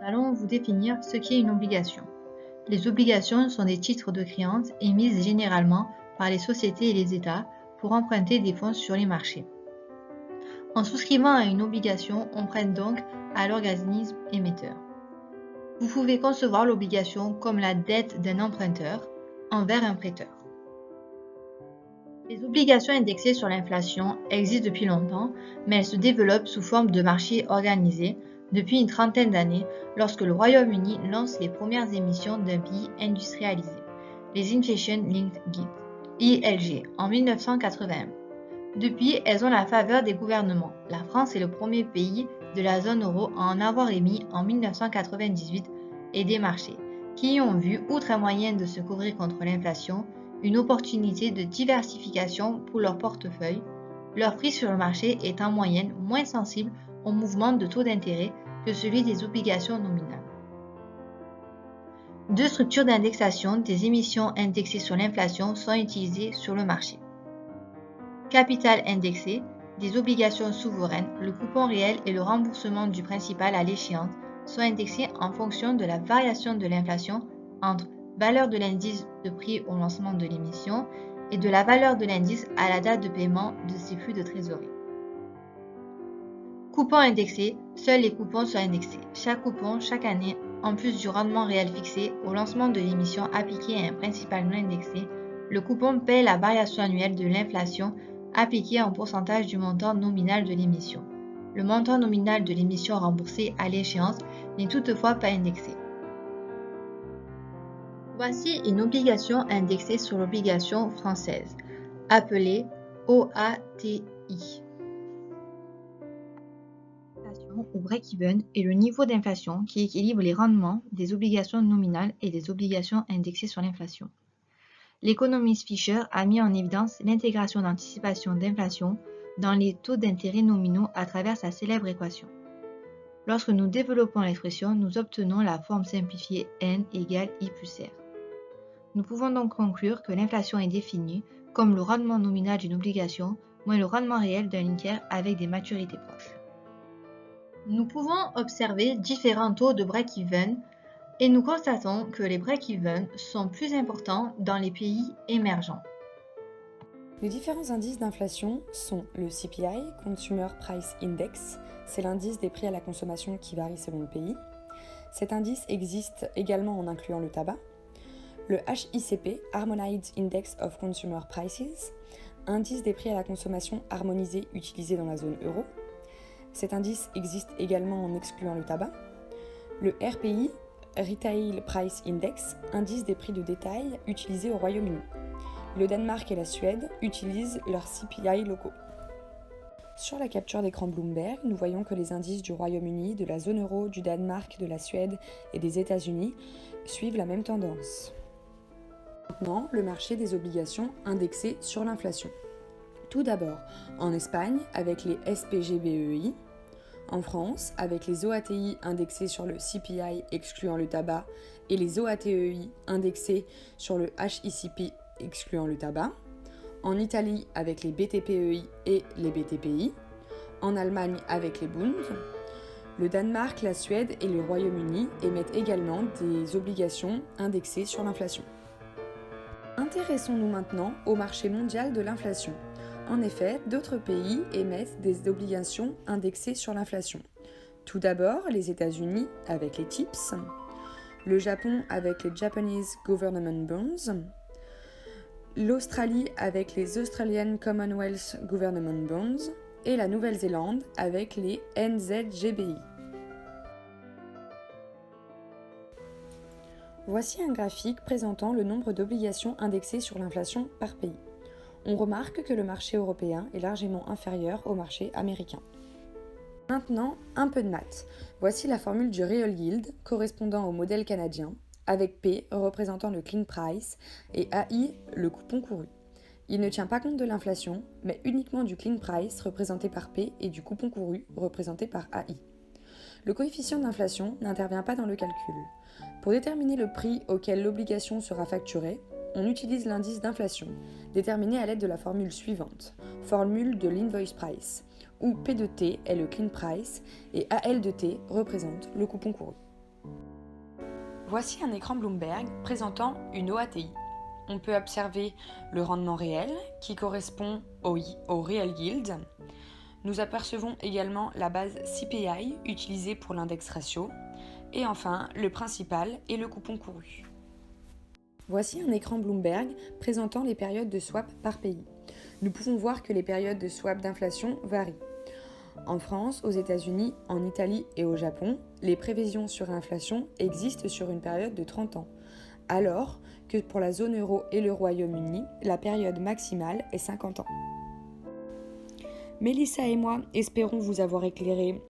allons vous définir ce qu'est une obligation. Les obligations sont des titres de créance émises généralement par les sociétés et les États pour emprunter des fonds sur les marchés. En souscrivant à une obligation, on prête donc à l'organisme émetteur. Vous pouvez concevoir l'obligation comme la dette d'un emprunteur envers un prêteur. Les obligations indexées sur l'inflation existent depuis longtemps, mais elles se développent sous forme de marchés organisés depuis une trentaine d'années lorsque le Royaume-Uni lance les premières émissions d'un pays industrialisé, les Inflation Linked Gilts, ILG, en 1981. Depuis, elles ont la faveur des gouvernements. La France est le premier pays de la zone euro à en avoir émis en 1998 et des marchés, qui y ont vu, outre un moyen de se couvrir contre l'inflation, une opportunité de diversification pour leur portefeuille, leur prix sur le marché est en moyenne moins sensible au mouvement de taux d'intérêt que celui des obligations nominales. Deux structures d'indexation des émissions indexées sur l'inflation sont utilisées sur le marché. Capital indexé, des obligations souveraines, le coupon réel et le remboursement du principal à l'échéance sont indexés en fonction de la variation de l'inflation entre valeur de l'indice de prix au lancement de l'émission et de la valeur de l'indice à la date de paiement de ces flux de trésorerie. Coupon indexé, seuls les coupons sont indexés. Chaque coupon, chaque année, en plus du rendement réel fixé au lancement de l'émission appliqué à un principal non indexé, le coupon paie la variation annuelle de l'inflation appliquée en pourcentage du montant nominal de l'émission. Le montant nominal de l'émission remboursée à l'échéance n'est toutefois pas indexé. Voici une obligation indexée sur l'obligation française, appelée OATI. L'inflation ou break-even est le niveau d'inflation qui équilibre les rendements des obligations nominales et des obligations indexées sur l'inflation. L'économiste Fisher a mis en évidence l'intégration d'anticipation d'inflation dans les taux d'intérêt nominaux à travers sa célèbre équation. Lorsque nous développons l'expression, nous obtenons la forme simplifiée N égale I plus R. Nous pouvons donc conclure que l'inflation est définie comme le rendement nominal d'une obligation moins le rendement réel d'un liquide avec des maturités proches. Nous pouvons observer différents taux de break-even et nous constatons que les break-even sont plus importants dans les pays émergents. Les différents indices d'inflation sont le CPI, Consumer Price Index, c'est l'indice des prix à la consommation qui varie selon le pays. Cet indice existe également en incluant le tabac. Le HICP, Harmonized Index of Consumer Prices, indice des prix à la consommation harmonisé utilisé dans la zone euro. Cet indice existe également en excluant le tabac. Le RPI, Retail Price Index, indice des prix de détail utilisé au Royaume-Uni. Le Danemark et la Suède utilisent leurs CPI locaux. Sur la capture d'écran Bloomberg, nous voyons que les indices du Royaume-Uni, de la zone euro, du Danemark, de la Suède et des États-Unis suivent la même tendance. Maintenant, le marché des obligations indexées sur l'inflation. Tout d'abord, en Espagne, avec les SPGBEI, en France, avec les OATI indexés sur le CPI excluant le tabac et les OATEI indexés sur le HICP excluant le tabac, en Italie avec les BTPEI et les BTPI, en Allemagne avec les Bund. Le Danemark, la Suède et le Royaume-Uni émettent également des obligations indexées sur l'inflation. Intéressons-nous maintenant au marché mondial de l'inflation. En effet, d'autres pays émettent des obligations indexées sur l'inflation. Tout d'abord, les États-Unis avec les TIPS, le Japon avec les Japanese Government Bonds, l'Australie avec les Australian Commonwealth Government Bonds et la Nouvelle-Zélande avec les NZGBI. Voici un graphique présentant le nombre d'obligations indexées sur l'inflation par pays. On remarque que le marché européen est largement inférieur au marché américain. Maintenant, un peu de maths. Voici la formule du Real Yield correspondant au modèle canadien, avec P représentant le clean price et AI le coupon couru. Il ne tient pas compte de l'inflation, mais uniquement du clean price représenté par P et du coupon couru représenté par AI. Le coefficient d'inflation n'intervient pas dans le calcul. Pour déterminer le prix auquel l'obligation sera facturée, on utilise l'indice d'inflation, déterminé à l'aide de la formule suivante, formule de l'invoice price, où P de T est le clean price et AL de T représente le coupon couru. Voici un écran Bloomberg présentant une OATI. On peut observer le rendement réel qui correspond au Real Yield. Nous apercevons également la base CPI utilisée pour l'index ratio. Et enfin, le principal et le coupon couru. Voici un écran Bloomberg présentant les périodes de swap par pays. Nous pouvons voir que les périodes de swap d'inflation varient. En France, aux États-Unis, en Italie et au Japon, les prévisions sur l'inflation existent sur une période de 30 ans, alors que pour la zone euro et le Royaume-Uni, la période maximale est 50 ans. Mélissa et moi espérons vous avoir éclairé